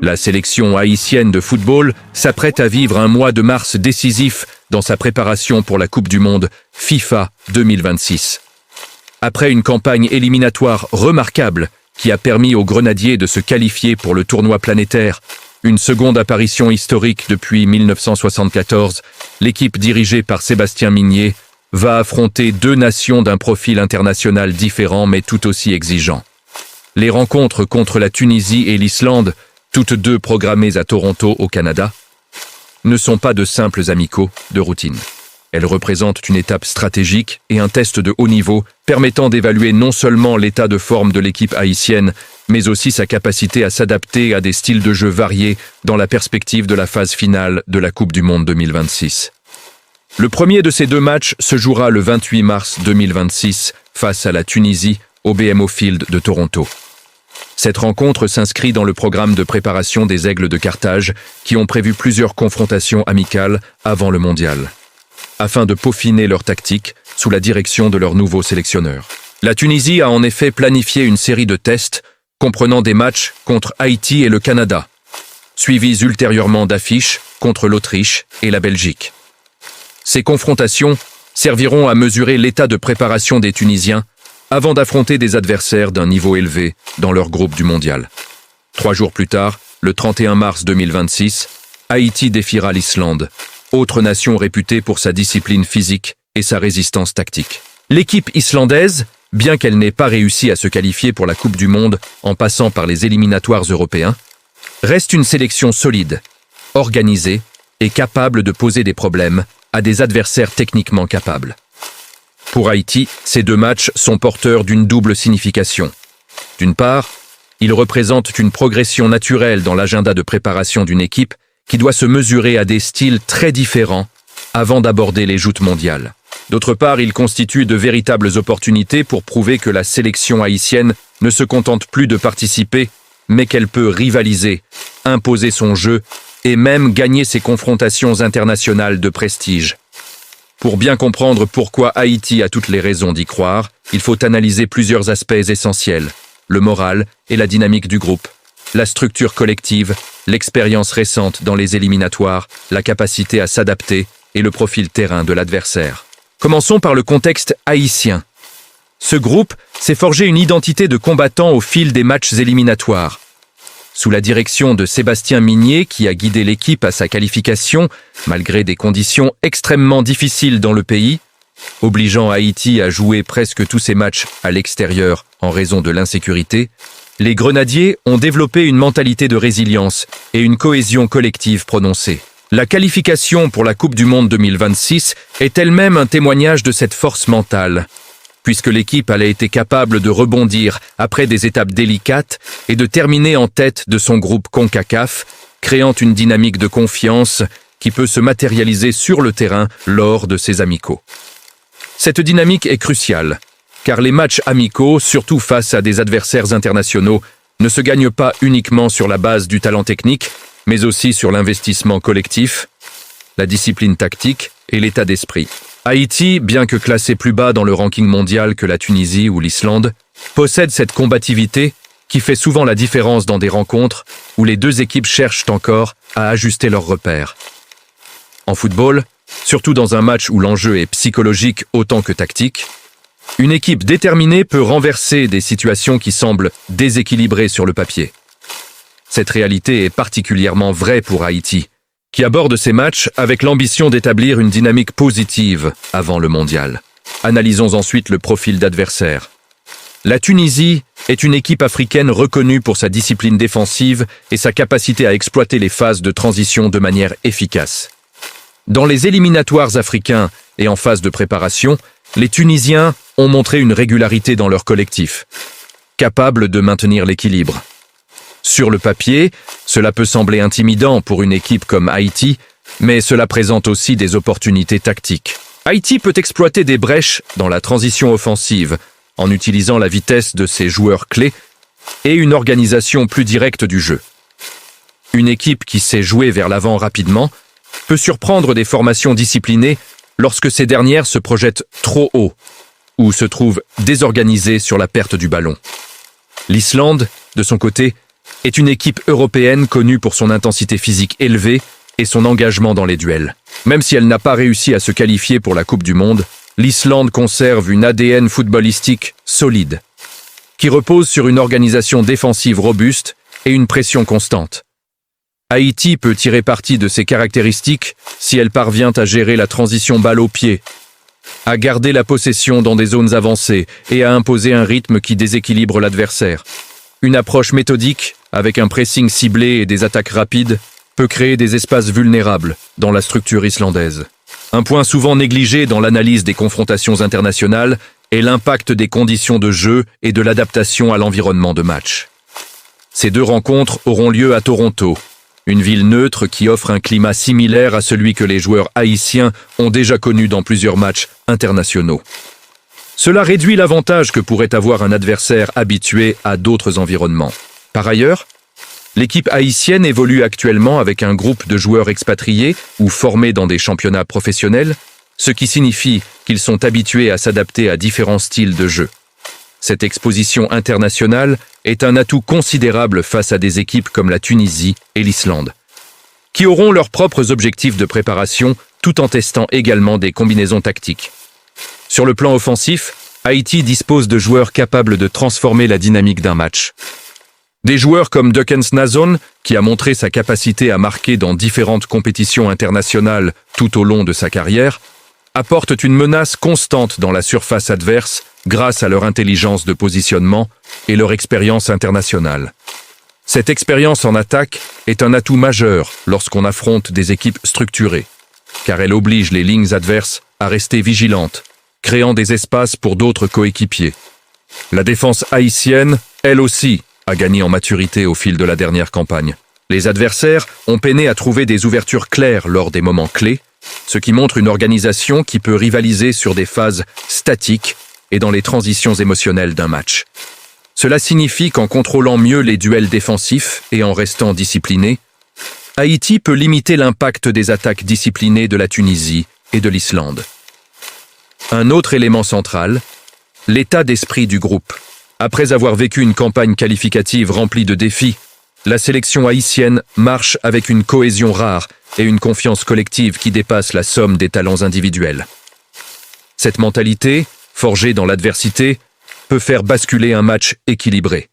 La sélection haïtienne de football s'apprête à vivre un mois de mars décisif dans sa préparation pour la Coupe du Monde FIFA 2026. Après une campagne éliminatoire remarquable qui a permis aux Grenadiers de se qualifier pour le tournoi planétaire, une seconde apparition historique depuis 1974, l'équipe dirigée par Sébastien Migné va affronter deux nations d'un profil international différent mais tout aussi exigeant. Les rencontres contre la Tunisie et l'Islande, toutes deux programmées à Toronto au Canada, ne sont pas de simples amicaux de routine. Elles représentent une étape stratégique et un test de haut niveau permettant d'évaluer non seulement l'état de forme de l'équipe haïtienne, mais aussi sa capacité à s'adapter à des styles de jeu variés dans la perspective de la phase finale de la Coupe du Monde 2026. Le premier de ces deux matchs se jouera le 28 mars 2026 face à la Tunisie au BMO Field de Toronto. Cette rencontre s'inscrit dans le programme de préparation des Aigles de Carthage qui ont prévu plusieurs confrontations amicales avant le mondial, afin de peaufiner leur tactique sous la direction de leur nouveau sélectionneur. La Tunisie a en effet planifié une série de tests comprenant des matchs contre Haïti et le Canada, suivis ultérieurement d'affiches contre l'Autriche et la Belgique. Ces confrontations serviront à mesurer l'état de préparation des Tunisiens avant d'affronter des adversaires d'un niveau élevé dans leur groupe du mondial. 3 jours plus tard, le 31 mars 2026, Haïti défiera l'Islande, autre nation réputée pour sa discipline physique et sa résistance tactique. L'équipe islandaise, bien qu'elle n'ait pas réussi à se qualifier pour la Coupe du Monde en passant par les éliminatoires européens, reste une sélection solide, organisée et capable de poser des problèmes à des adversaires techniquement capables. Pour Haïti, ces deux matchs sont porteurs d'une double signification. D'une part, ils représentent une progression naturelle dans l'agenda de préparation d'une équipe qui doit se mesurer à des styles très différents avant d'aborder les joutes mondiales. D'autre part, ils constituent de véritables opportunités pour prouver que la sélection haïtienne ne se contente plus de participer, mais qu'elle peut rivaliser, imposer son jeu et même gagner ses confrontations internationales de prestige. Pour bien comprendre pourquoi Haïti a toutes les raisons d'y croire, il faut analyser plusieurs aspects essentiels: le moral et la dynamique du groupe, la structure collective, l'expérience récente dans les éliminatoires, la capacité à s'adapter et le profil terrain de l'adversaire. Commençons par le contexte haïtien. Ce groupe s'est forgé une identité de combattant au fil des matchs éliminatoires. Sous la direction de Sébastien Migné, qui a guidé l'équipe à sa qualification, malgré des conditions extrêmement difficiles dans le pays, obligeant Haïti à jouer presque tous ses matchs à l'extérieur en raison de l'insécurité, les Grenadiers ont développé une mentalité de résilience et une cohésion collective prononcée. La qualification pour la Coupe du Monde 2026 est elle-même un témoignage de cette force mentale, puisque l'équipe a été capable de rebondir après des étapes délicates et de terminer en tête de son groupe CONCACAF, créant une dynamique de confiance qui peut se matérialiser sur le terrain lors de ces amicaux. Cette dynamique est cruciale, car les matchs amicaux, surtout face à des adversaires internationaux, ne se gagnent pas uniquement sur la base du talent technique, mais aussi sur l'investissement collectif, la discipline tactique et l'état d'esprit. Haïti, bien que classé plus bas dans le ranking mondial que la Tunisie ou l'Islande, possède cette combativité qui fait souvent la différence dans des rencontres où les deux équipes cherchent encore à ajuster leurs repères. En football, surtout dans un match où l'enjeu est psychologique autant que tactique, une équipe déterminée peut renverser des situations qui semblent déséquilibrées sur le papier. Cette réalité est particulièrement vraie pour Haïti, qui aborde ces matchs avec l'ambition d'établir une dynamique positive avant le mondial. Analysons ensuite le profil d'adversaire. La Tunisie est une équipe africaine reconnue pour sa discipline défensive et sa capacité à exploiter les phases de transition de manière efficace. Dans les éliminatoires africains et en phase de préparation, les Tunisiens ont montré une régularité dans leur collectif, capable de maintenir l'équilibre. Sur le papier, cela peut sembler intimidant pour une équipe comme Haïti, mais cela présente aussi des opportunités tactiques. Haïti peut exploiter des brèches dans la transition offensive en utilisant la vitesse de ses joueurs clés et une organisation plus directe du jeu. Une équipe qui sait jouer vers l'avant rapidement peut surprendre des formations disciplinées lorsque ces dernières se projettent trop haut ou se trouvent désorganisées sur la perte du ballon. L'Islande, de son côté, est une équipe européenne connue pour son intensité physique élevée et son engagement dans les duels. Même si elle n'a pas réussi à se qualifier pour la Coupe du Monde, l'Islande conserve une ADN footballistique solide, qui repose sur une organisation défensive robuste et une pression constante. Haïti peut tirer parti de ces caractéristiques si elle parvient à gérer la transition balle au pied, à garder la possession dans des zones avancées et à imposer un rythme qui déséquilibre l'adversaire. Une approche méthodique, avec un pressing ciblé et des attaques rapides, peut créer des espaces vulnérables dans la structure islandaise. Un point souvent négligé dans l'analyse des confrontations internationales est l'impact des conditions de jeu et de l'adaptation à l'environnement de match. Ces deux rencontres auront lieu à Toronto, une ville neutre qui offre un climat similaire à celui que les joueurs haïtiens ont déjà connu dans plusieurs matchs internationaux. Cela réduit l'avantage que pourrait avoir un adversaire habitué à d'autres environnements. Par ailleurs, l'équipe haïtienne évolue actuellement avec un groupe de joueurs expatriés ou formés dans des championnats professionnels, ce qui signifie qu'ils sont habitués à s'adapter à différents styles de jeu. Cette exposition internationale est un atout considérable face à des équipes comme la Tunisie et l'Islande, qui auront leurs propres objectifs de préparation tout en testant également des combinaisons tactiques. Sur le plan offensif, Haïti dispose de joueurs capables de transformer la dynamique d'un match. Des joueurs comme Dukens Nazon, qui a montré sa capacité à marquer dans différentes compétitions internationales tout au long de sa carrière, apportent une menace constante dans la surface adverse grâce à leur intelligence de positionnement et leur expérience internationale. Cette expérience en attaque est un atout majeur lorsqu'on affronte des équipes structurées, car elle oblige les lignes adverses à rester vigilantes, créant des espaces pour d'autres coéquipiers. La défense haïtienne, elle aussi, a gagné en maturité au fil de la dernière campagne. Les adversaires ont peiné à trouver des ouvertures claires lors des moments clés, ce qui montre une organisation qui peut rivaliser sur des phases statiques et dans les transitions émotionnelles d'un match. Cela signifie qu'en contrôlant mieux les duels défensifs et en restant discipliné, Haïti peut limiter l'impact des attaques disciplinées de la Tunisie et de l'Islande. Un autre élément central, l'état d'esprit du groupe. Après avoir vécu une campagne qualificative remplie de défis, la sélection haïtienne marche avec une cohésion rare et une confiance collective qui dépasse la somme des talents individuels. Cette mentalité, forgée dans l'adversité, peut faire basculer un match équilibré.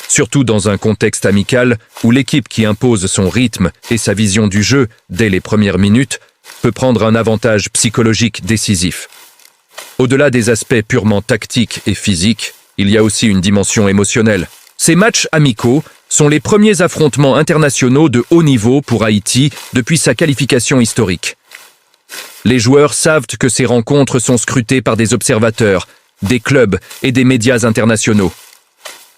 Surtout dans un contexte amical où l'équipe qui impose son rythme et sa vision du jeu dès les premières minutes peut prendre un avantage psychologique décisif. Au-delà des aspects purement tactiques et physiques, il y a aussi une dimension émotionnelle. Ces matchs amicaux sont les premiers affrontements internationaux de haut niveau pour Haïti depuis sa qualification historique. Les joueurs savent que ces rencontres sont scrutées par des observateurs, des clubs et des médias internationaux.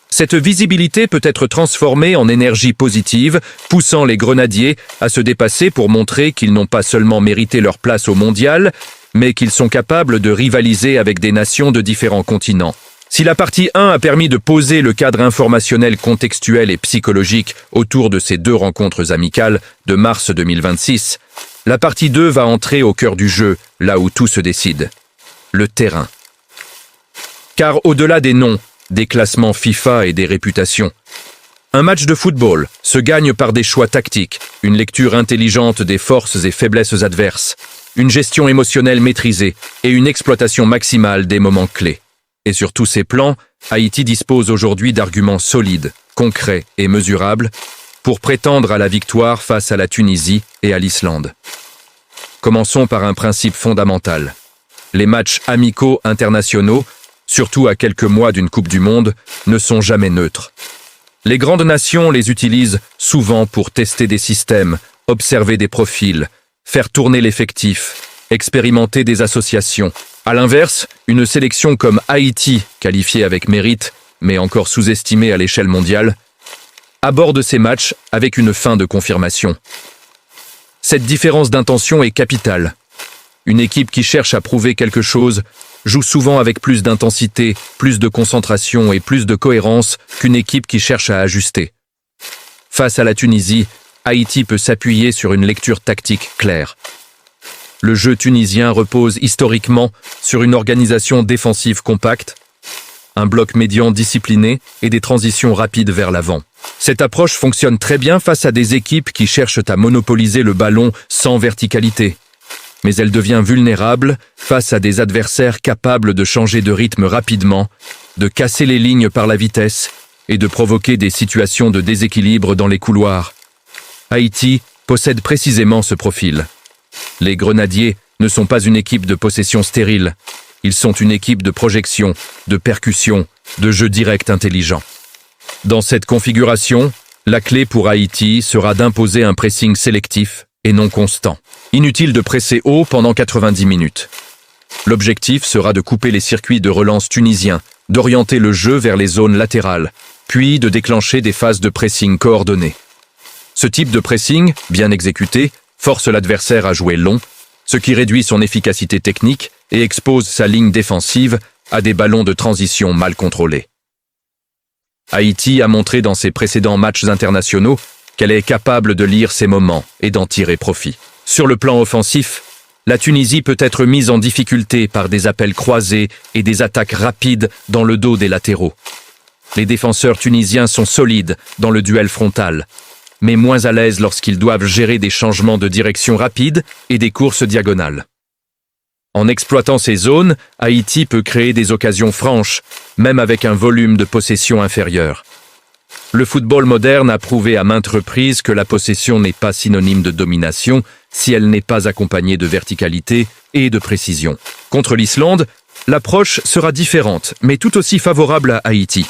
Cette visibilité peut être transformée en énergie positive, poussant les grenadiers à se dépasser pour montrer qu'ils n'ont pas seulement mérité leur place au mondial, mais qu'ils sont capables de rivaliser avec des nations de différents continents. Si la partie 1 a permis de poser le cadre informationnel contextuel et psychologique autour de ces deux rencontres amicales de mars 2026, la partie 2 va entrer au cœur du jeu, là où tout se décide. Le terrain. Car au-delà des noms, des classements FIFA et des réputations, un match de football se gagne par des choix tactiques, une lecture intelligente des forces et faiblesses adverses, une gestion émotionnelle maîtrisée et une exploitation maximale des moments clés. Et sur tous ces plans, Haïti dispose aujourd'hui d'arguments solides, concrets et mesurables pour prétendre à la victoire face à la Tunisie et à l'Islande. Commençons par un principe fondamental. Les matchs amicaux internationaux, surtout à quelques mois d'une Coupe du Monde, ne sont jamais neutres. Les grandes nations les utilisent souvent pour tester des systèmes, observer des profils, faire tourner l'effectif, expérimenter des associations. À l'inverse, une sélection comme Haïti, qualifiée avec mérite, mais encore sous-estimée à l'échelle mondiale, aborde ces matchs avec une fin de confirmation. Cette différence d'intention est capitale. Une équipe qui cherche à prouver quelque chose joue souvent avec plus d'intensité, plus de concentration et plus de cohérence qu'une équipe qui cherche à ajuster. Face à la Tunisie, Haïti peut s'appuyer sur une lecture tactique claire. Le jeu tunisien repose historiquement sur une organisation défensive compacte, un bloc médian discipliné et des transitions rapides vers l'avant. Cette approche fonctionne très bien face à des équipes qui cherchent à monopoliser le ballon sans verticalité. Mais elle devient vulnérable face à des adversaires capables de changer de rythme rapidement, de casser les lignes par la vitesse et de provoquer des situations de déséquilibre dans les couloirs. Haïti possède précisément ce profil. Les Grenadiers ne sont pas une équipe de possession stérile. Ils sont une équipe de projection, de percussion, de jeu direct intelligent. Dans cette configuration, la clé pour Haïti sera d'imposer un pressing sélectif et non constant. Inutile de presser haut pendant 90 minutes. L'objectif sera de couper les circuits de relance tunisiens, d'orienter le jeu vers les zones latérales, puis de déclencher des phases de pressing coordonnées. Ce type de pressing, bien exécuté, force l'adversaire à jouer long, ce qui réduit son efficacité technique et expose sa ligne défensive à des ballons de transition mal contrôlés. Haïti a montré dans ses précédents matchs internationaux qu'elle est capable de lire ses moments et d'en tirer profit. Sur le plan offensif, la Tunisie peut être mise en difficulté par des appels croisés et des attaques rapides dans le dos des latéraux. Les défenseurs tunisiens sont solides dans le duel frontal, mais moins à l'aise lorsqu'ils doivent gérer des changements de direction rapides et des courses diagonales. En exploitant ces zones, Haïti peut créer des occasions franches, même avec un volume de possession inférieur. Le football moderne a prouvé à maintes reprises que la possession n'est pas synonyme de domination si elle n'est pas accompagnée de verticalité et de précision. Contre l'Islande, l'approche sera différente, mais tout aussi favorable à Haïti.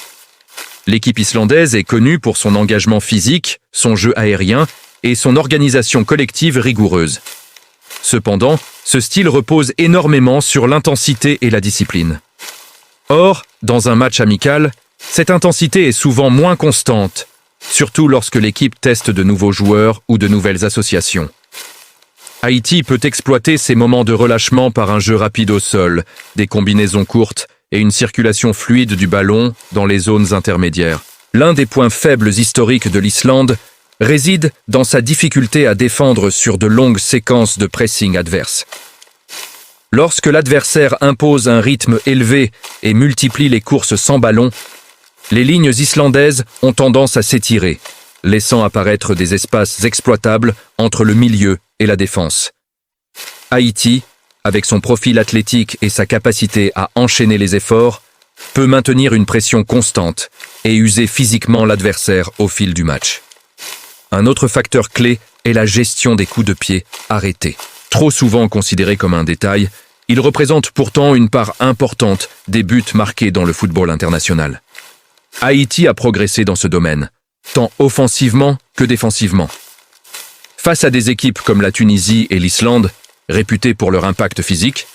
L'équipe islandaise est connue pour son engagement physique, son jeu aérien et son organisation collective rigoureuse. Cependant, ce style repose énormément sur l'intensité et la discipline. Or, dans un match amical, cette intensité est souvent moins constante, surtout lorsque l'équipe teste de nouveaux joueurs ou de nouvelles associations. Haïti peut exploiter ces moments de relâchement par un jeu rapide au sol, des combinaisons courtes et une circulation fluide du ballon dans les zones intermédiaires. L'un des points faibles historiques de l'Islande réside dans sa difficulté à défendre sur de longues séquences de pressing adverse. Lorsque l'adversaire impose un rythme élevé et multiplie les courses sans ballon, les lignes islandaises ont tendance à s'étirer, laissant apparaître des espaces exploitables entre le milieu et la défense. Haïti, avec son profil athlétique et sa capacité à enchaîner les efforts, peut maintenir une pression constante et user physiquement l'adversaire au fil du match. Un autre facteur clé est la gestion des coups de pied arrêtés. Trop souvent considéré comme un détail, il représente pourtant une part importante des buts marqués dans le football international. Haïti a progressé dans ce domaine, tant offensivement que défensivement. Face à des équipes comme la Tunisie et l'Islande, réputées pour leur impact physique,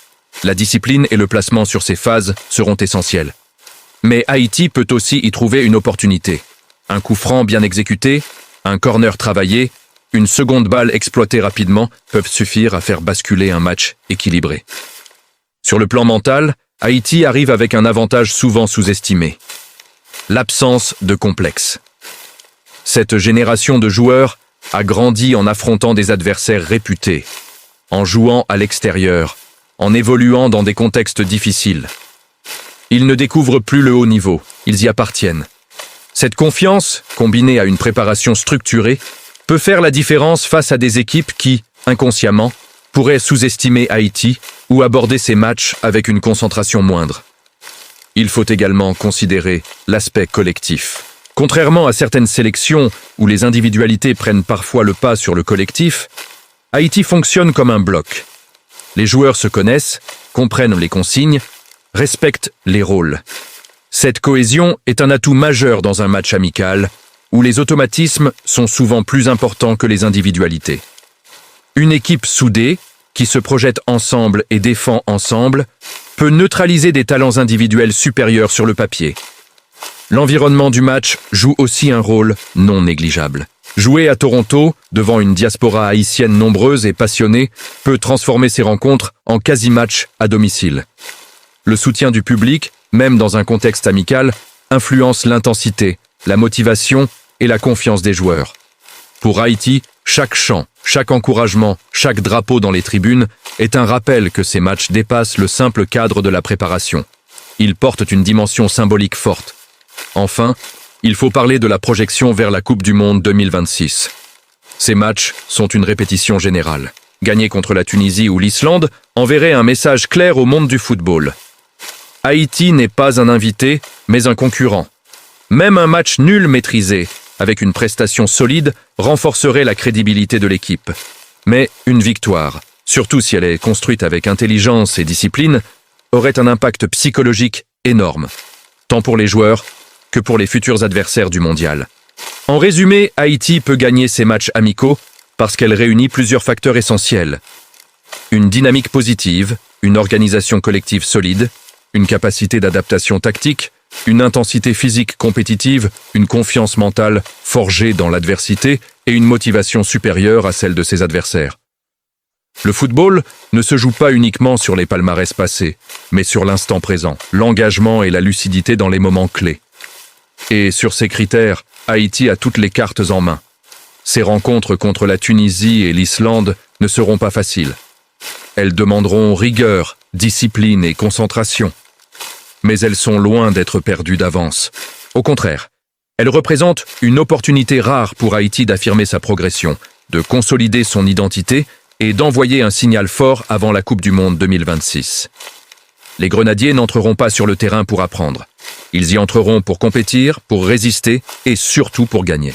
la discipline et le placement sur ces phases seront essentiels. Mais Haïti peut aussi y trouver une opportunité. Un coup franc bien exécuté, un corner travaillé, une seconde balle exploitée rapidement peuvent suffire à faire basculer un match équilibré. Sur le plan mental, Haïti arrive avec un avantage souvent sous-estimé: l'absence de complexe. Cette génération de joueurs a grandi en affrontant des adversaires réputés, en jouant à l'extérieur, en évoluant dans des contextes difficiles. Ils ne découvrent plus le haut niveau, ils y appartiennent. Cette confiance, combinée à une préparation structurée, peut faire la différence face à des équipes qui, inconsciemment, pourraient sous-estimer Haïti ou aborder ces matchs avec une concentration moindre. Il faut également considérer l'aspect collectif. Contrairement à certaines sélections où les individualités prennent parfois le pas sur le collectif, Haïti fonctionne comme un bloc. Les joueurs se connaissent, comprennent les consignes, respectent les rôles. Cette cohésion est un atout majeur dans un match amical, où les automatismes sont souvent plus importants que les individualités. Une équipe soudée, qui se projette ensemble et défend ensemble, peut neutraliser des talents individuels supérieurs sur le papier. L'environnement du match joue aussi un rôle non négligeable. Jouer à Toronto, devant une diaspora haïtienne nombreuse et passionnée, peut transformer ces rencontres en quasi-match à domicile. Le soutien du public, même dans un contexte amical, influence l'intensité, la motivation et la confiance des joueurs. Pour Haïti, chaque chant, chaque encouragement, chaque drapeau dans les tribunes est un rappel que ces matchs dépassent le simple cadre de la préparation. Ils portent une dimension symbolique forte. Enfin, il faut parler de la projection vers la Coupe du Monde 2026. Ces matchs sont une répétition générale. Gagner contre la Tunisie ou l'Islande enverrait un message clair au monde du football. Haïti n'est pas un invité, mais un concurrent. Même un match nul maîtrisé, avec une prestation solide, renforcerait la crédibilité de l'équipe. Mais une victoire, surtout si elle est construite avec intelligence et discipline, aurait un impact psychologique énorme, tant pour les joueurs que pour les futurs adversaires du mondial. En résumé, Haïti peut gagner ses matchs amicaux parce qu'elle réunit plusieurs facteurs essentiels. Une dynamique positive, une organisation collective solide, une capacité d'adaptation tactique, une intensité physique compétitive, une confiance mentale forgée dans l'adversité et une motivation supérieure à celle de ses adversaires. Le football ne se joue pas uniquement sur les palmarès passés, mais sur l'instant présent, l'engagement et la lucidité dans les moments clés. Et sur ces critères, Haïti a toutes les cartes en main. Ces rencontres contre la Tunisie et l'Islande ne seront pas faciles. Elles demanderont rigueur, discipline et concentration. Mais elles sont loin d'être perdues d'avance. Au contraire, elles représentent une opportunité rare pour Haïti d'affirmer sa progression, de consolider son identité et d'envoyer un signal fort avant la Coupe du Monde 2026. Les Grenadiers n'entreront pas sur le terrain pour apprendre. Ils y entreront pour compétir, pour résister et surtout pour gagner.